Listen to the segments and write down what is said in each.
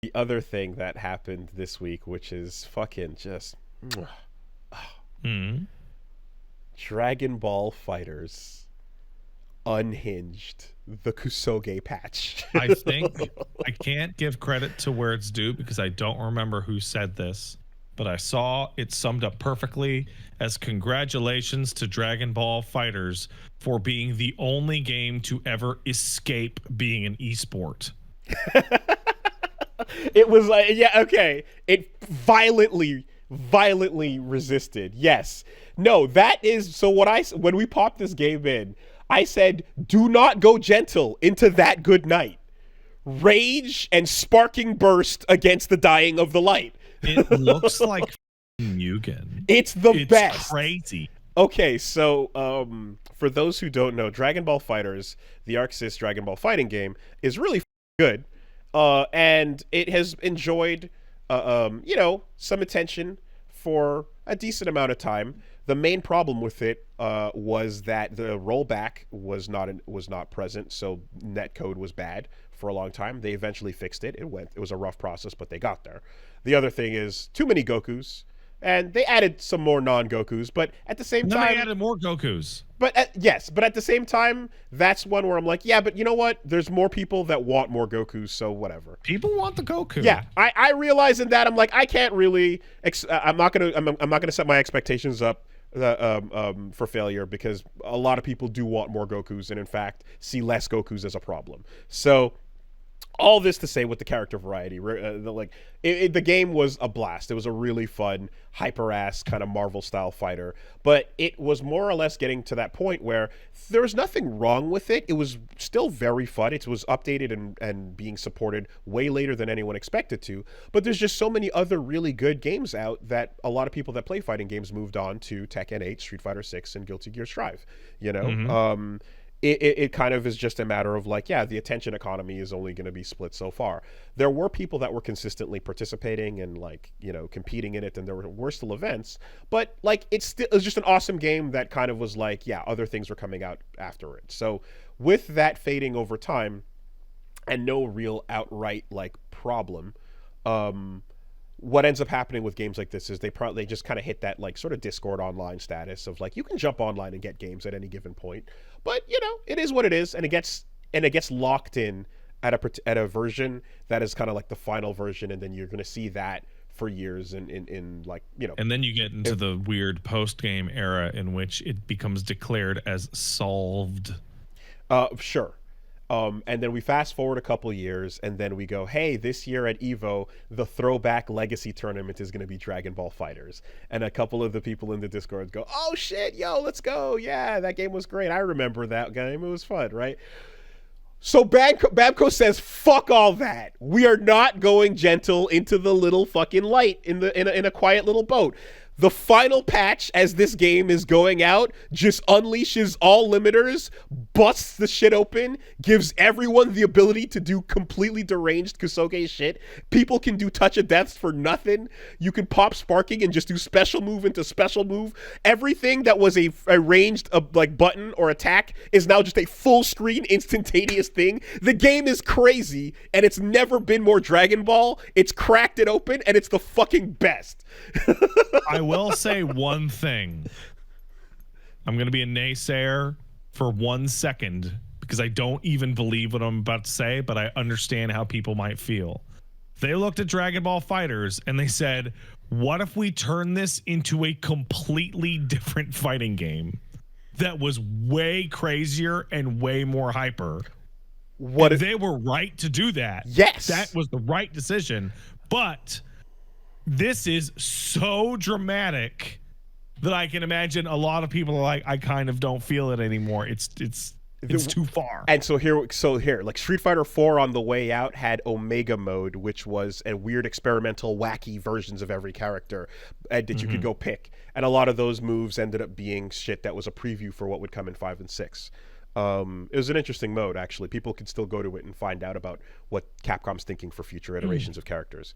The other thing that happened this week, which is fucking just Hmm. Dragon Ball Fighters unhinged the Kusoge patch. I think I can't give credit to where it's due because I don't remember who said this, but I saw it summed up perfectly as congratulations to Dragon Ball Fighters for being the only game to ever escape being an esport. It was like, yeah, okay. It violently resisted. Yes. No, that is so when we popped this game in, I said, do not go gentle into that good night. Rage and sparking burst against the dying of the light. It looks like Mugen. It's the best. It's crazy. Okay, so for those who don't know, Dragon Ball Fighters, the Arc Sys Dragon Ball fighting game, is really good. And it has enjoyed, some attention for a decent amount of time. The main problem with it was that the rollback was not present, so netcode was bad for a long time. They eventually fixed it. It was a rough process, but they got there. The other thing is too many Gokus, and they added some more non-Gokus, but at the same time, they added more Gokus. But at the same time, that's one where I'm like, yeah, but you know what? There's more people that want more Gokus, so whatever. People want the Goku. Yeah, I realize in that I'm like, I can't really. I'm not gonna set my expectations up for failure because a lot of people do want more Gokus, and in fact, see less Gokus as a problem. So. All this to say with the character variety, the game was a blast. It was a really fun, hyper-ass kind of Marvel-style fighter. But it was more or less getting to that point where there was nothing wrong with it. It was still very fun. It was updated and being supported way later than anyone expected to. But there's just so many other really good games out that a lot of people that play fighting games moved on to Tekken 8, Street Fighter 6, and Guilty Gear Strive. You know? Mm-hmm. It kind of is just a matter of like, yeah, the attention economy is only going to be split so far. There were people that were consistently participating and competing in it, and there were still events, but like it was just an awesome game that kind of was like, yeah, other things were coming out after it. So with that fading over time and no real outright like problem, what ends up happening with games like this is they just kind of hit that like sort of Discord online status of like you can jump online and get games at any given point, but it is what it is, and it gets locked in at a version that is kind of like the final version, and then you're going to see that for years in like and then you get into the weird post game era in which it becomes declared as solved. Sure. And then we fast forward a couple years, and then we go, hey, this year at EVO, the throwback legacy tournament is going to be Dragon Ball Fighters. And a couple of the people in the Discord go, oh shit, yo, let's go. Yeah, that game was great. I remember that game. It was fun, right? So Bamco says, fuck all that. We are not going gentle into the little fucking light in a quiet little boat. The final patch, as this game is going out, just unleashes all limiters, busts the shit open, gives everyone the ability to do completely deranged Kusoge shit. People can do touch of deaths for nothing. You can pop sparking and just do special move into special move. Everything that was a ranged like button or attack is now just a full screen instantaneous thing. The game is crazy, and it's never been more Dragon Ball. It's cracked it open, and it's the fucking best. I will say one thing. I'm going to be a naysayer for 1 second because I don't even believe what I'm about to say, but I understand how people might feel. They looked at Dragon Ball Fighters and they said, what if we turn this into a completely different fighting game that was way crazier and way more hyper? What if they were right to do that? Yes. That was the right decision. But this is so dramatic that I can imagine a lot of people are like, I kind of don't feel it anymore. It's too far. And so here, like Street Fighter 4 on the way out had Omega mode, which was a weird experimental, wacky versions of every character that you could go pick. And a lot of those moves ended up being shit that was a preview for what would come in 5 and 6. It was an interesting mode, actually. People could still go to it and find out about what Capcom's thinking for future iterations of characters.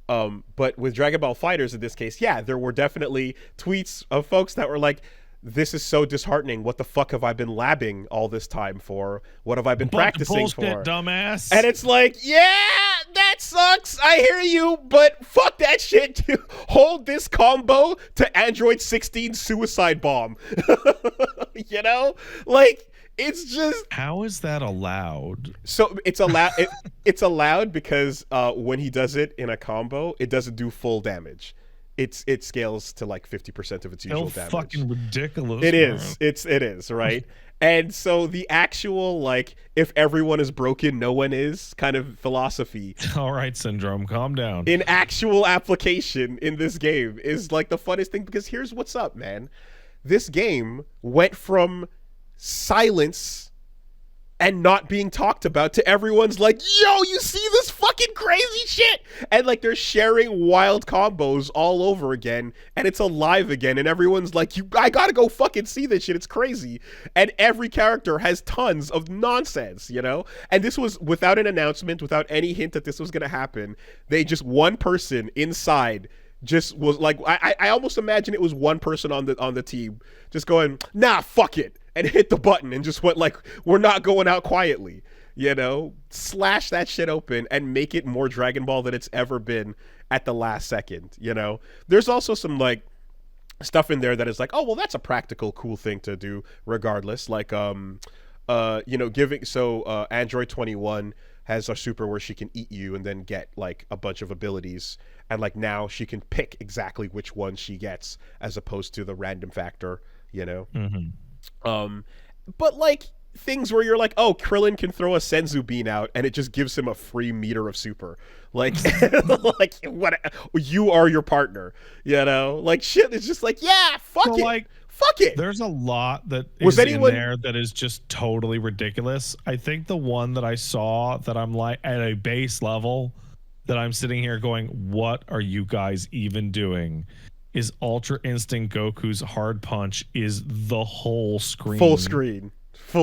But with Dragon Ball Fighters in this case, yeah, there were definitely tweets of folks that were like, this is so disheartening. What the fuck have I been labbing all this time for? What have I been practicing bullshit, for? Dumbass. And it's like, yeah, that sucks. I hear you, but fuck that shit. Hold this combo to Android 16 suicide bomb. You know, like it's just How is that allowed? so it's allowed. It's allowed because when he does it in a combo, it doesn't do full damage. It scales to like 50% of its usual damage. Fucking ridiculous. It man. is. It is, right? And so the actual, like, if everyone is broken, no one is kind of philosophy All right, Syndrome, calm down. in actual application in this game is like the funnest thing, because here's what's up, man. This game went from silence and not being talked about to everyone's like, yo, you see this fucking crazy shit? And like they're sharing wild combos all over again, and it's alive again, and everyone's like, I gotta go fucking see this shit. It's crazy. And every character has tons of nonsense, you know? And this was without an announcement, without any hint that this was gonna happen. They just, one person inside just was like, I almost imagine it was one person on the team just going, nah, fuck it, and hit the button and just went like, we're not going out quietly, you know? Slash that shit open and make it more Dragon Ball than it's ever been at the last second, you know? There's also some like stuff in there that is like, oh, well, that's a practical cool thing to do regardless. Like, you know, Android 21 has a super where she can eat you and then get like a bunch of abilities, and like now she can pick exactly which one she gets as opposed to the random factor, you know? But like things where you're like, oh, Krillin can throw a Senzu bean out and it just gives him a free meter of super, like like what, you are your partner, you know? Like shit, it's just like, yeah, fuck it, like, fuck it. There's a lot that Was is anyone in there that is just totally ridiculous. I think the one that I saw that I'm like at a base level that I'm sitting here going, what are you guys even doing? Is Ultra Instinct Goku's hard punch is the whole screen. Full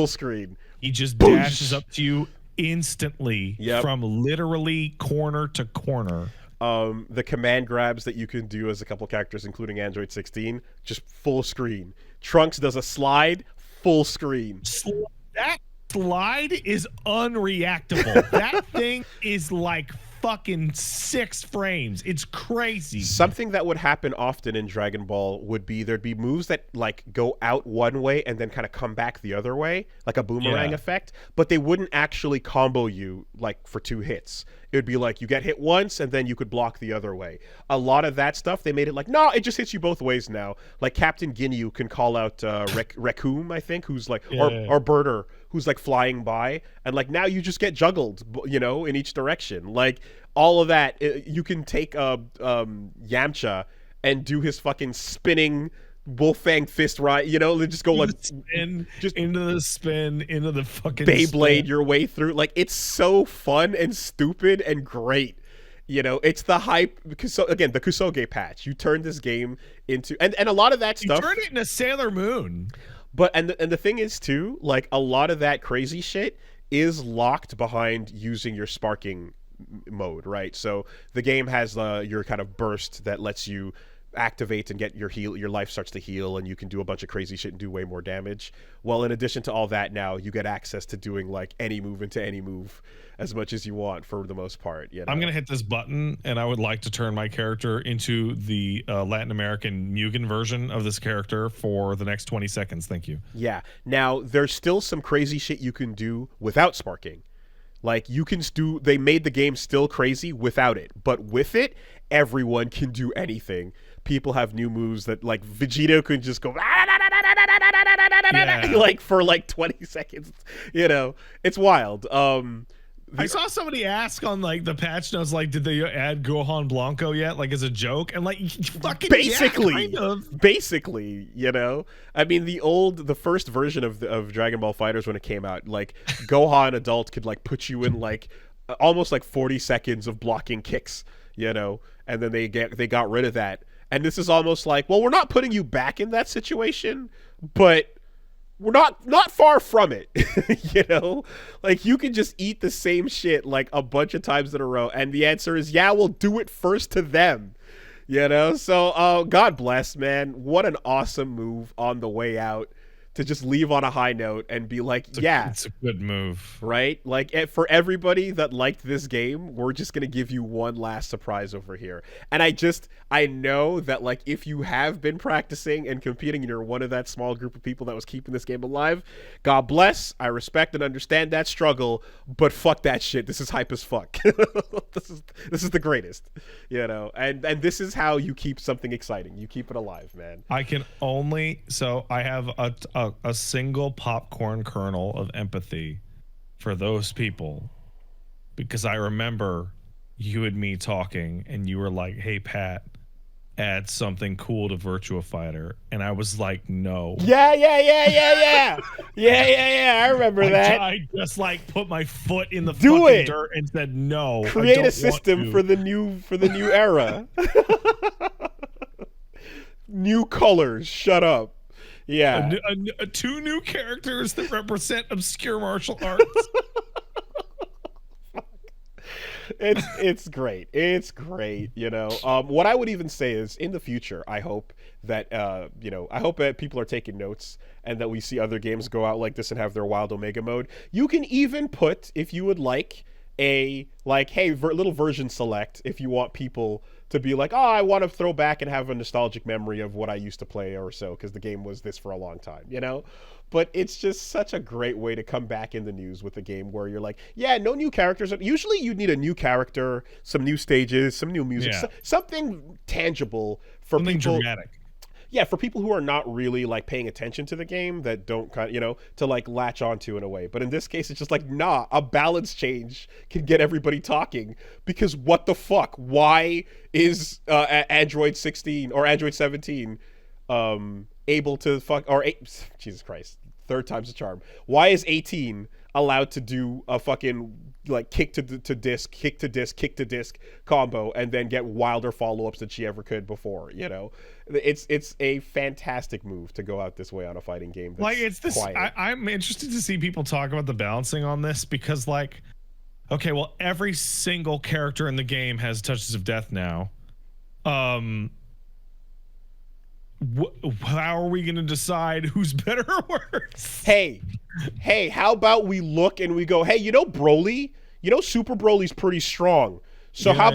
screen. He just Boosh. dashes up to you instantly from literally corner to corner. The command grabs that you can do as a couple characters, including Android 16, just full screen. Trunks does a slide, full screen. That slide is unreactable. That thing is like fucking 6 frames. It's crazy. Something that would happen often in Dragon Ball would be there'd be moves that like go out one way and then kind of come back the other way, like a boomerang effect, but they wouldn't actually combo you like for 2 hits. It would be like you get hit once and then you could block the other way. A lot of that stuff, they made it like, no, it just hits you both ways now. Like Captain Ginyu can call out Rekum, I think, who's like, or Birder, who's like flying by, and like now you just get juggled, you know, in each direction. Like all of that, you can take Yamcha and do his fucking spinning Wolfang fist, right? You know, they just go like spin, just into the fucking Beyblade spin. your way through. Like it's so fun and stupid and great. You know, it's the hype because, so again, the Kusoge patch. You turn this game into and a lot of that stuff. You turn it into Sailor Moon. But and the thing is too, like a lot of that crazy shit is locked behind using your sparking mode, right? So the game has your kind of burst that lets you activate and get your life starts to heal, and you can do a bunch of crazy shit and do way more damage. Well, in addition to all that, now you get access to doing like any move into any move as much as you want for the most part, you know? I'm gonna hit this button and I would like to turn my character into the Latin American Mugen version of this character for the next 20 seconds. Thank you. Yeah, now there's still some crazy shit you can do without sparking. Like you can do, they made the game still crazy without it, but with it, everyone can do anything. People have new moves that like Vegito can just go like for like 20 seconds. You know, it's wild. I saw somebody ask on like the patch notes, like, did they add Gohan Blanco yet? Like as a joke, and like fucking basically, kind of. Basically, you know. I mean, the first version of Dragon Ball FighterZ when it came out, like Gohan adult could like put you in like almost like 40 seconds of blocking kicks, you know, and then they got rid of that. And this is almost like, well, we're not putting you back in that situation, but we're not far from it. You know, like you can just eat the same shit like a bunch of times in a row, and the answer is yeah, we'll do it first to them. You know, so God bless, man. What an awesome move on the way out to just leave on a high note and be like, it's a good move. Right? Like, for everybody that liked this game, we're just going to give you one last surprise over here. And I know that, like, if you have been practicing and competing and you're one of that small group of people that was keeping this game alive, God bless. I respect and understand that struggle, but fuck that shit. This is hype as fuck. This is the greatest, you know? And this is how you keep something exciting. You keep it alive, man. I have a single popcorn kernel of empathy for those people, because I remember you and me talking and you were like, hey Pat, add something cool to Virtua Fighter, and I was like, no. Yeah. I remember that. I just like put my foot in the Do fucking it. dirt and said no. Create a system for the new era. New colors. Shut up. Yeah. Two new characters that represent obscure martial arts. It's great. It's great, you know. What I would even say is, in the future, I hope that I hope that people are taking notes and that we see other games go out like this and have their Wild Omega mode. You can even put, if you would like, hey, little version select if you want people to be like, oh, I want to throw back and have a nostalgic memory of what I used to play or so, because the game was this for a long time, you know? But it's just such a great way to come back in the news with a game where you're like, yeah, no new characters. Usually you need a new character, some new stages, some new music, something tangible for something people. Dramatic. Yeah, for people who are not really like paying attention to the game, that don't to like latch onto in a way. But in this case, it's just like, nah, a balance change can get everybody talking, because what the fuck? Why is Android 16 or Android 17 able to Jesus Christ, third time's a charm. Why is 18 allowed to do a fucking like kick to disc combo and then get wilder follow-ups than she ever could before, you know? It's a fantastic move to go out this way on a fighting game. Like, it's this, I'm interested to see people talk about the balancing on this, because like, okay, well, every single character in the game has touches of death now. How are we going to decide who's better or worse? Hey, how about we look and we go, hey, Broly, Super Broly's pretty strong. So how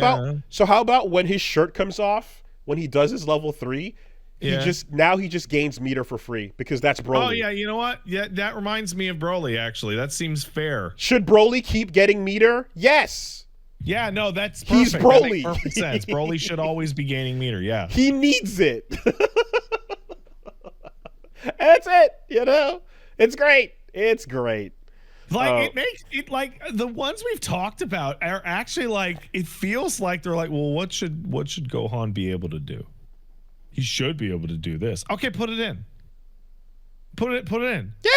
about when his shirt comes off, when he does his level 3, he just gains meter for free, because that's Broly. Oh yeah, you know what? Yeah, that reminds me of Broly, actually. That seems fair. Should Broly keep getting meter? Yes. Yeah, no, that's perfect. He's Broly. That makes perfect sense. Broly should always be gaining meter, yeah. He needs it. That's it, It's great. It's great. Like, it makes it, like, the ones we've talked about are actually like, it feels like they're like, well, what should Gohan be able to do? He should be able to do this. Okay, put it in. Put it in. Yeah.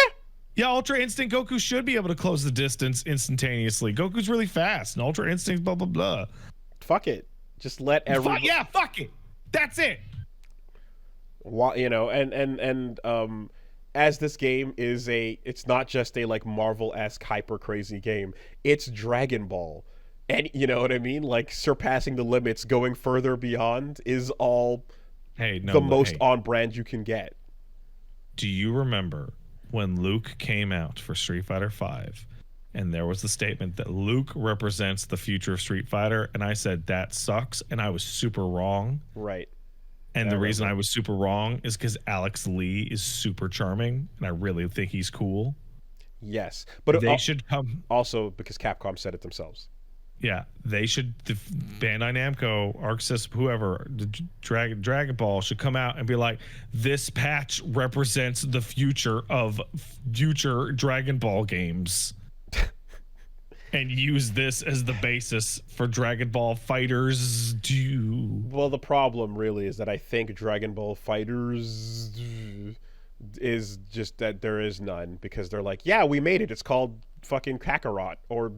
Yeah, Ultra Instinct Goku should be able to close the distance instantaneously. Goku's really fast, and Ultra Instinct, blah, blah, blah. Fuck it. Just let everyone... Fuck it. That's it. As this game is it's not just a like Marvel-esque hyper crazy game. It's Dragon Ball. And you know what I mean? Like, surpassing the limits, going further beyond is all most on brand you can get. Do you remember when Luke came out for Street Fighter V, and there was the statement that Luke represents the future of Street Fighter, and I said that sucks, and I was super wrong. Right. And the reason I was super wrong is because Alex Lee is super charming, and I really think he's cool. Yes, but they should come also because Capcom said it themselves. Yeah, they should. The Bandai Namco, Arc System, whoever, Dragon Ball should come out and be like, this patch represents the future of future Dragon Ball games. And use this as the basis for Dragon Ball Fighters. Well, the problem really is that I think Dragon Ball Fighters is just that there is none, because they're like, yeah, we made it. It's called fucking Kakarot or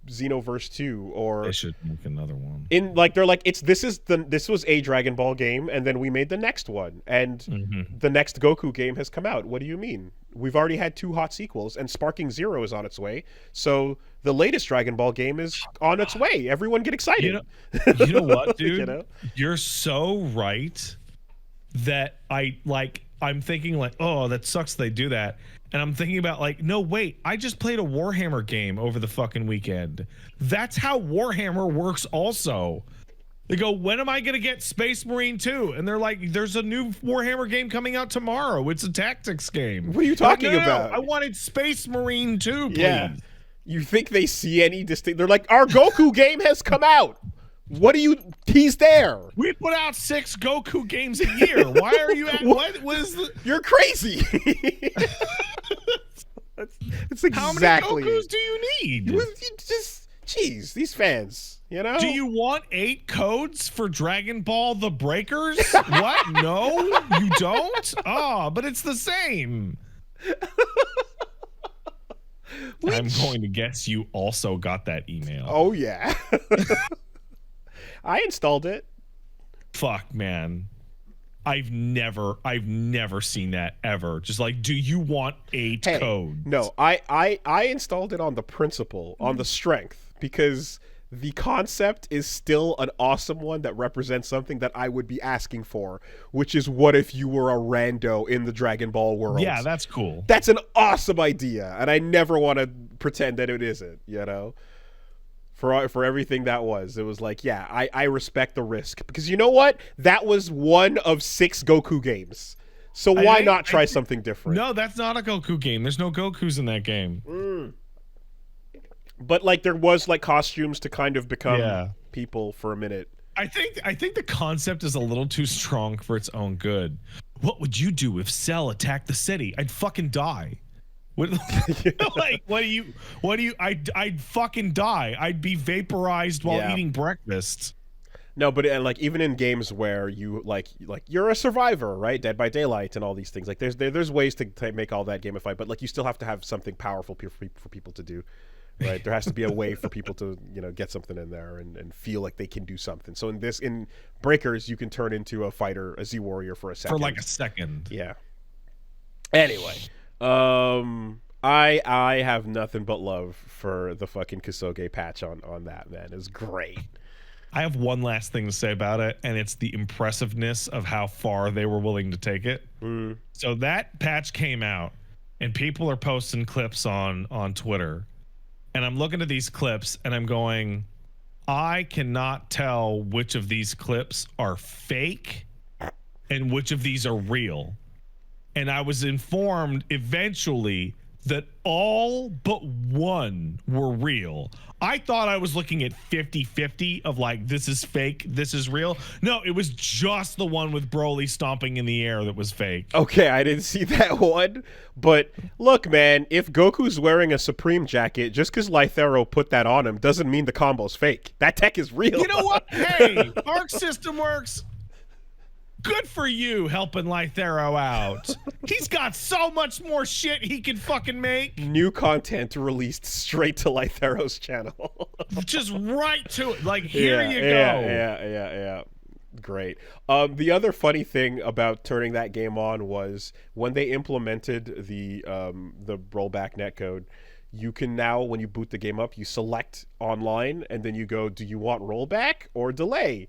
Xenoverse 2, or they should make another one. They're like, this was a Dragon Ball game, and then we made the next one, and the next Goku game has come out. What do you mean? We've already had 2 hot sequels, and Sparking Zero is on its way. So the latest Dragon Ball game is on its way. Everyone get excited. You know what, dude? You're so right that I like I'm thinking like, oh, that sucks they do that. And I'm thinking about like, no, wait, I just played a Warhammer game over the fucking weekend. That's how Warhammer works also. They go, when am I going to get Space Marine 2? And they're like, there's a new Warhammer game coming out tomorrow. It's a tactics game. What are you talking about? I wanted Space Marine 2, please. Yeah. You think they see any distinct? They're like, our Goku game has come out. What do you? He's there. We put out 6 Goku games a year. Why are you at? What is the? You're crazy. That's exactly. How many Gokus do you need? You just, jeez, these fans. You know? Do you want 8 codes for Dragon Ball The Breakers? What? No, you don't. Oh, but it's the same. I'm going to guess you also got that email. Oh yeah. I installed it. Fuck, man. I've never seen that ever. Just like, do you want 8 codes? No, I installed it on the principle, on the strength, because the concept is still an awesome one that represents something that I would be asking for, which is what if you were a rando in the Dragon Ball world? Yeah, that's cool. That's an awesome idea, and I never want to pretend that it isn't, you know? For everything that was, it was like, yeah, I respect the risk, because you know what? That was one of 6 Goku games, so why not try something different? No, that's not a Goku game. There's no Gokus in that game. But like there was like costumes to kind of become people for a minute. I think the concept is a little too strong for its own good. What would you do if Cell attacked the city? I'd fucking die. Like, what do you? I'd fucking die. I'd be vaporized while eating breakfast. No, but like even in games where you like you're a survivor, right? Dead by Daylight and all these things. Like there's ways to make all that gamified, but like you still have to have something powerful for people to do. Right, there has to be a way for people to, you know, get something in there and feel like they can do something. So in Breakers, you can turn into a fighter, a Z warrior for a second. For like a second. Yeah. Anyway, I have nothing but love for the fucking Kusoge patch on that, man. It's great. I have one last thing to say about it, and it's the impressiveness of how far they were willing to take it. So that patch came out, and people are posting clips on Twitter. And I'm looking at these clips and I'm going, I cannot tell which of these clips are fake and which of these are real. And I was informed eventually that all but one were real. I thought I was looking at 50-50 of like, this is fake, this is real. No, it was just the one with Broly stomping in the air that was fake. Okay, I didn't see that one. But look, man, if Goku's wearing a Supreme jacket, just because Lythero put that on him doesn't mean the combo's fake. That tech is real. You know what? Hey, Arc System Works. Good for you helping Lythero out. He's got so much more shit he can fucking make. New content released straight to Lythero's channel. Just right to it. Like, here you go. Yeah. Great. The other funny thing about turning that game on was when they implemented the rollback netcode, you can now, when you boot the game up, you select online and then you go, do you want rollback or delay?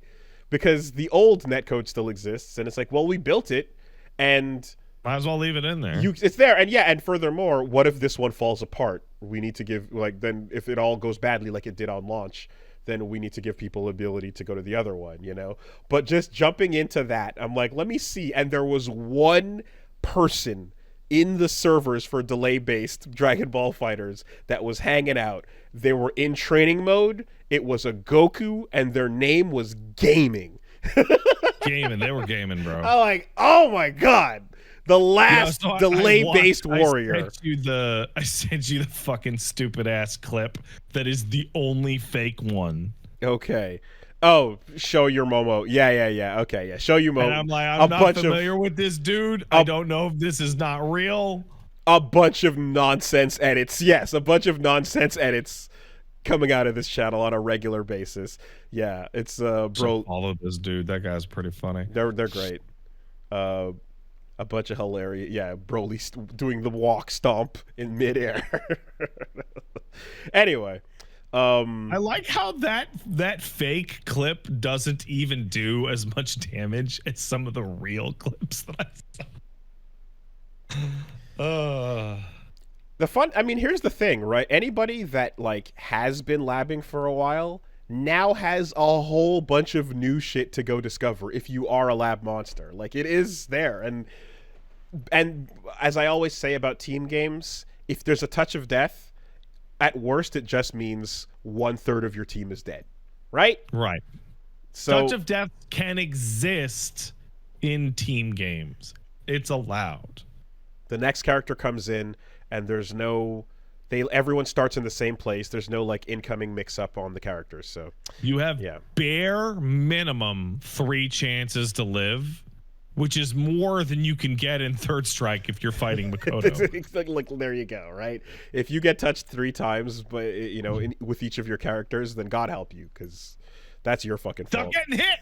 Because the old netcode still exists, and it's like, well, we built it, and might as well leave it in there. It's there, and furthermore, what if this one falls apart? We need to give, like, then if it all goes badly like it did on launch, then we need to give people ability to go to the other one, you know? But just jumping into that, I'm like, let me see, and there was one person in the servers for delay-based Dragon Ball Fighters that was hanging out. They were in training mode. It was a Goku, and their name was Gaming. Gaming. They were gaming, bro. I'm like, oh my god. The last delay-based warrior. I sent you the fucking stupid-ass clip that is the only fake one. Okay. Oh, show your Momo. Yeah. Okay, yeah. Show you Momo. And I'm like, I'm not familiar with this dude. I don't know if this is not real. A bunch of nonsense edits. Yes, a bunch of nonsense edits coming out of this channel on a regular basis. Yeah, it's bro. Follow this dude. That guy's pretty funny. They're great. A bunch of hilarious. Yeah, Broly doing the walk stomp in midair. Anyway. I like how that fake clip doesn't even do as much damage as some of the real clips that I saw. Uh, I mean, here's the thing, right? Anybody that like has been labbing for a while now has a whole bunch of new shit to go discover if you are a lab monster. Like it is there. And as I always say about team games, if there's a touch of death, at worst it just means 1/3 of your team is dead. Right? right. So Touch of death can exist in team games. It's allowed. the next character comes in and there's no everyone starts in the same place. There's no like incoming mix up on the characters. So You have yeah. bare minimum 3 chances to live, which is more than you can get in Third Strike if you're fighting Makoto. It's like there you go, right? If you get touched 3 times, but with each of your characters, then God help you, because that's your fucking Stop fault. getting hit.